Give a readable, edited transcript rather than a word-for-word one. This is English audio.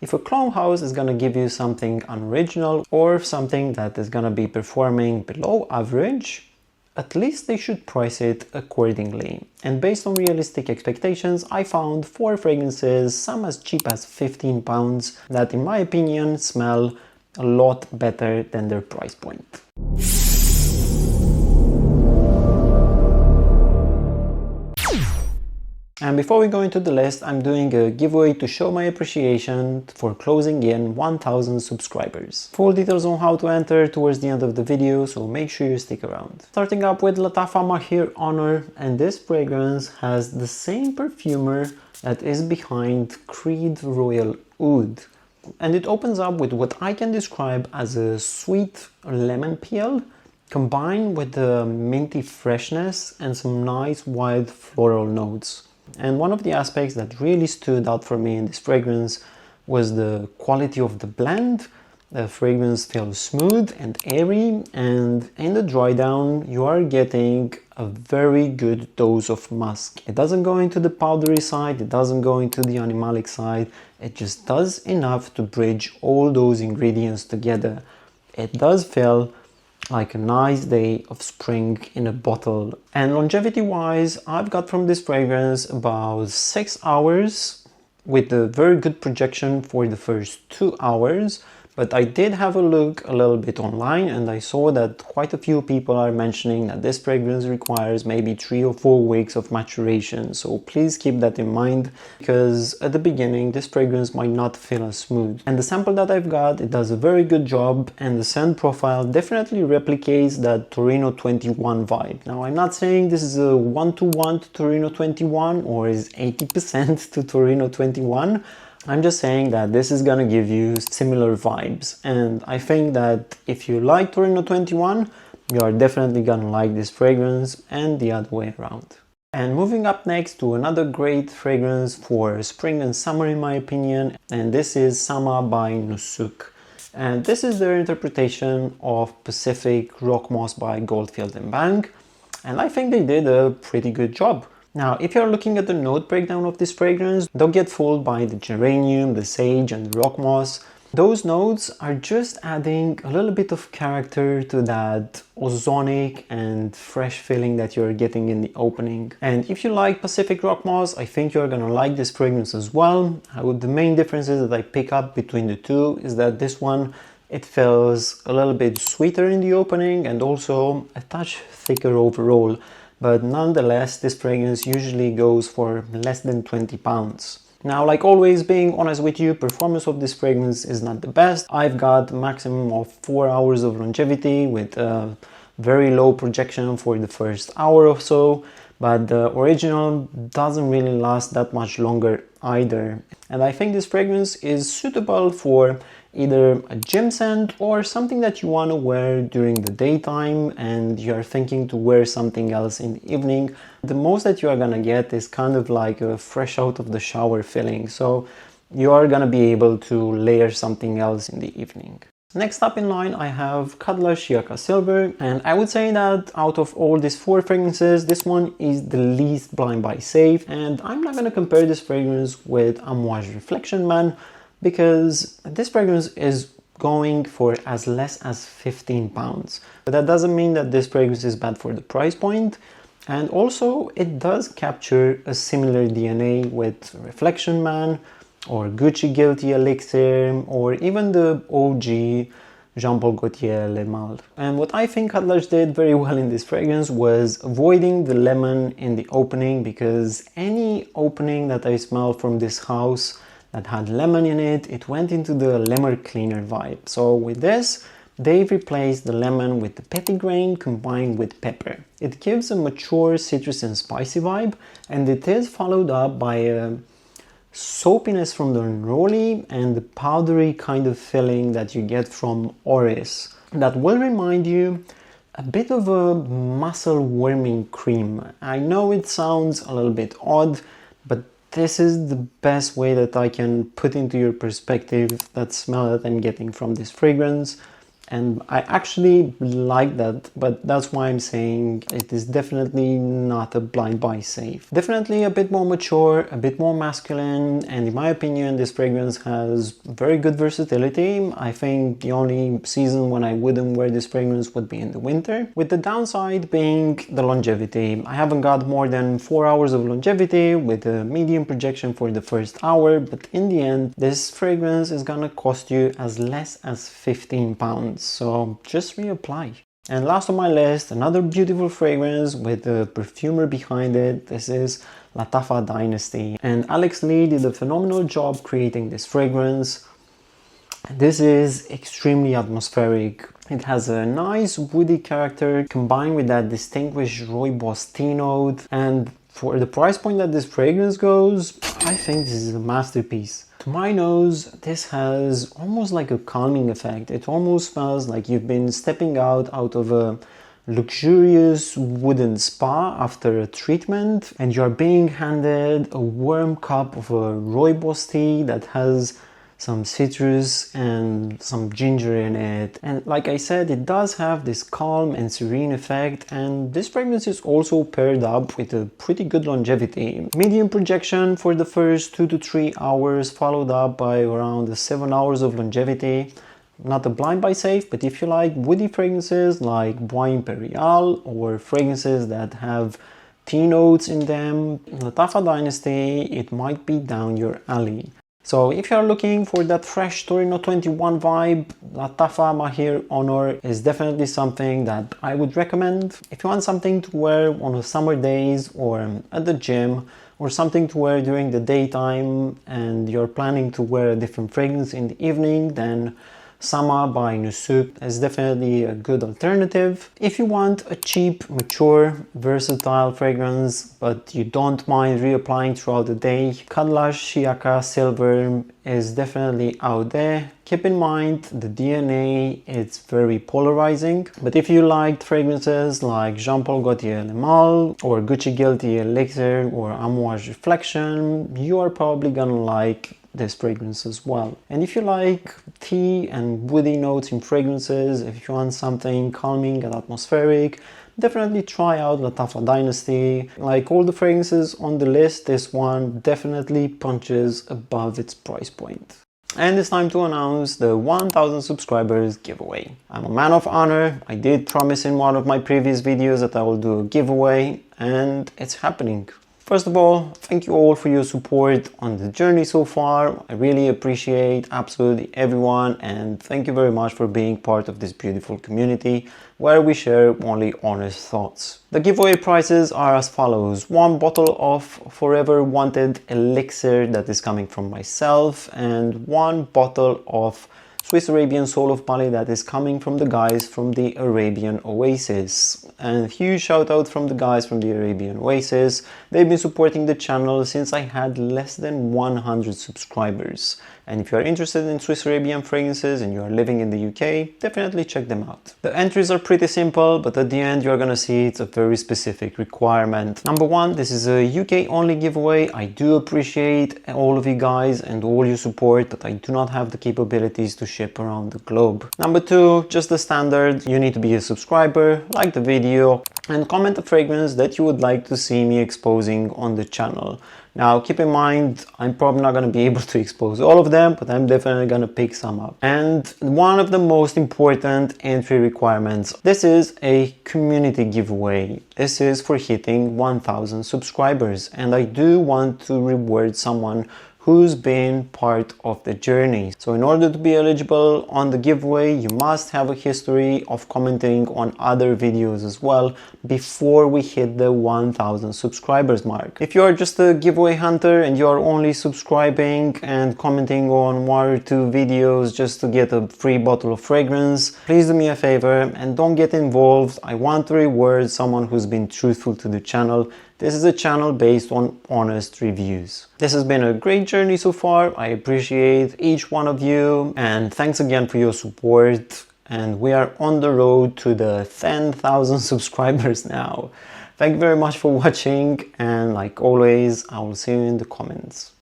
If a clone house is gonna give you something unoriginal or something that is gonna be performing below average, at least they should price it accordingly. And based on realistic expectations, I found 4 fragrances, some as cheap as £15, that in my opinion smell a lot better than their price point. And before we go into the list, I'm doing a giveaway to show my appreciation for closing in 1000 subscribers. Full details on how to enter towards the end of the video, so make sure you stick around. Starting up with Lattafa Mahir Honor, and this fragrance has the same perfumer that is behind Creed Royal Oud. And it opens up with what I can describe as a sweet lemon peel combined with the minty freshness and some nice wild floral notes. And one of the aspects that really stood out for me in this fragrance was the quality of the blend. The fragrance feels smooth and airy, and in the dry down you are getting a very good dose of musk. It doesn't go into the powdery side, it doesn't go into the animalic side, it just does enough to bridge all those ingredients together. It does feel like a nice day of spring in a bottle. And longevity wise, I've got from this fragrance about 6 hours with a very good projection for the first 2 hours. But I did have a look a little bit online, and I saw that quite a few people are mentioning that this fragrance requires maybe 3 or 4 weeks of maturation. So please keep that in mind, because at the beginning this fragrance might not feel as smooth. And the sample that I've got, it does a very good job, and the scent profile definitely replicates that Torino 21 vibe. Now, I'm not saying this is a 1-to-1 to Torino 21 or is 80% to Torino 21. I'm just saying that this is gonna give you similar vibes, and I think that if you like Torino 21, you are definitely gonna like this fragrance, and the other way around. And moving up next to another great fragrance for spring and summer in my opinion, and this is Sama by Nusuk. And this is their interpretation of Pacific Rock Moss by Goldfield & Bank, and I think they did a pretty good job. Now, if you're looking at the note breakdown of this fragrance, don't get fooled by the geranium, the sage and the rock moss. Those notes are just adding a little bit of character to that ozonic and fresh feeling that you're getting in the opening. And if you like Pacific Rock Moss, I think you're gonna like this fragrance as well. The main differences that I pick up between the two is that this one, it feels a little bit sweeter in the opening and also a touch thicker overall. But nonetheless, this fragrance usually goes for less than £20. Now, like always, being honest with you, performance of this fragrance is not the best. I've got a maximum of 4 hours of longevity with a very low projection for the first hour or so, but the original doesn't really last that much longer either. And I think this fragrance is suitable for either a gym scent or something that you want to wear during the daytime and you're thinking to wear something else in the evening. The most that you are gonna get is kind of like a fresh out of the shower feeling, so you are gonna be able to layer something else in the evening. Next up in line, I have Cadler Shiaka Silver, and I would say that out of all these 4 fragrances, this one is the least blind buy safe, and I'm not gonna compare this fragrance with Amouage Reflection Man, because this fragrance is going for as less as £15. But that doesn't mean that this fragrance is bad for the price point. And also it does capture a similar DNA with Reflection Man or Gucci Guilty Elixir or even the OG Jean-Paul Gaultier Le Mal. And what I think Cadlers did very well in this fragrance was avoiding the lemon in the opening, because any opening that I smell from this house that had lemon in it, it went into the lemon cleaner vibe. So with this, they replaced the lemon with the petitgrain combined with pepper. It gives a mature citrus and spicy vibe, and it is followed up by a soapiness from the neroli and the powdery kind of feeling that you get from Oris. That will remind you a bit of a muscle warming cream. I know it sounds a little bit odd, but this is the best way that I can put into your perspective that smell that I'm getting from this fragrance. and I actually like that, but that's why I'm saying it is definitely not a blind buy safe. Definitely a bit more mature, a bit more masculine, and in my opinion this fragrance has very good versatility. I think the only season when I wouldn't wear this fragrance would be in the winter, with the downside being the longevity. I haven't got more than 4 hours of longevity with a medium projection for the first hour, but in the end this fragrance is gonna cost you as less as £15, so just reapply. And last on my list, another beautiful fragrance with a perfumer behind it. This is Lattafa Dynasty, and Alex Lee did a phenomenal job creating this fragrance. This is extremely atmospheric. It has a nice woody character combined with that distinguished rooibos tea note, and for the price point that this fragrance goes, I think this is a masterpiece. To my nose, this has almost like a calming effect. It almost smells like you've been stepping out of a luxurious wooden spa after a treatment, and you're being handed a warm cup of a rooibos tea that has some citrus and some ginger in it. And like I said, it does have this calm and serene effect, and this fragrance is also paired up with a pretty good longevity. Medium projection for the first 2 to 3 hours, followed up by around 7 hours of longevity. Not a blind buy safe, but if you like woody fragrances like Bois Imperial or fragrances that have tea notes in them, Lattafa Dynasty, it might be down your alley. So if you're looking for that fresh Torino 21 vibe, Lattafa Mahir Honor is definitely something that I would recommend. If you want something to wear on a summer days or at the gym, or something to wear during the daytime and you're planning to wear a different fragrance in the evening, then Sama by Nusuk is definitely a good alternative. If you want a cheap, mature, versatile fragrance, but you don't mind reapplying throughout the day, Kalash Shiaka Silver is definitely out there. Keep in mind the DNA, it's very polarizing, but if you liked fragrances like Jean Paul Gaultier Le Mal or Gucci Guilty Elixir or Amouage Reflection, you are probably gonna like this fragrance as well. And if you like tea and woody notes in fragrances, if you want something calming and atmospheric, definitely try out Lattafa Dynasty. Like all the fragrances on the list, this one definitely punches above its price point. And it's time to announce the 1000 subscribers giveaway. I'm a man of honor. I did promise in one of my previous videos that I will do a giveaway, and it's happening. First of all, thank you all for your support on the journey so far. I really appreciate absolutely everyone, and thank you very much for being part of this beautiful community where we share only honest thoughts. The giveaway prizes are as follows: 1 bottle of Forever Wanted Elixir that is coming from myself, and 1 bottle of Swiss Arabian Soul of Bali that is coming from the guys from the Arabian Oasis. And huge shout out from the guys from the Arabian Oasis. They've been supporting the channel since I had less than 100 subscribers. And if you are interested in Swiss Arabian fragrances and you are living in the UK, definitely check them out. The entries are pretty simple, but at the end you're gonna see it's a very specific requirement. Number 1, this is a UK only giveaway. I do appreciate all of you guys and all your support, but I do not have the capabilities to ship around the globe. Number 2, just the standard. You need to be a subscriber, like the video, and comment a fragrance that you would like to see me exposing on the channel. Now, keep in mind, I'm probably not going to be able to expose all of them, but I'm definitely going to pick some up. And one of the most important entry requirements, this is a community giveaway. This is for hitting 1000 subscribers, and I do want to reward someone who's been part of the journey. So in order to be eligible on the giveaway, you must have a history of commenting on other videos as well before we hit the 1000 subscribers mark. If you are just a giveaway hunter and you are only subscribing and commenting on 1 or 2 videos just to get a free bottle of fragrance, please do me a favor and don't get involved. I want to reward someone who's been truthful to the channel. This is a channel based on honest reviews. This has been a great journey so far. I appreciate each one of you, and thanks again for your support. And we are on the road to the 10,000 subscribers now. Thank you very much for watching, and like always, I will see you in the comments.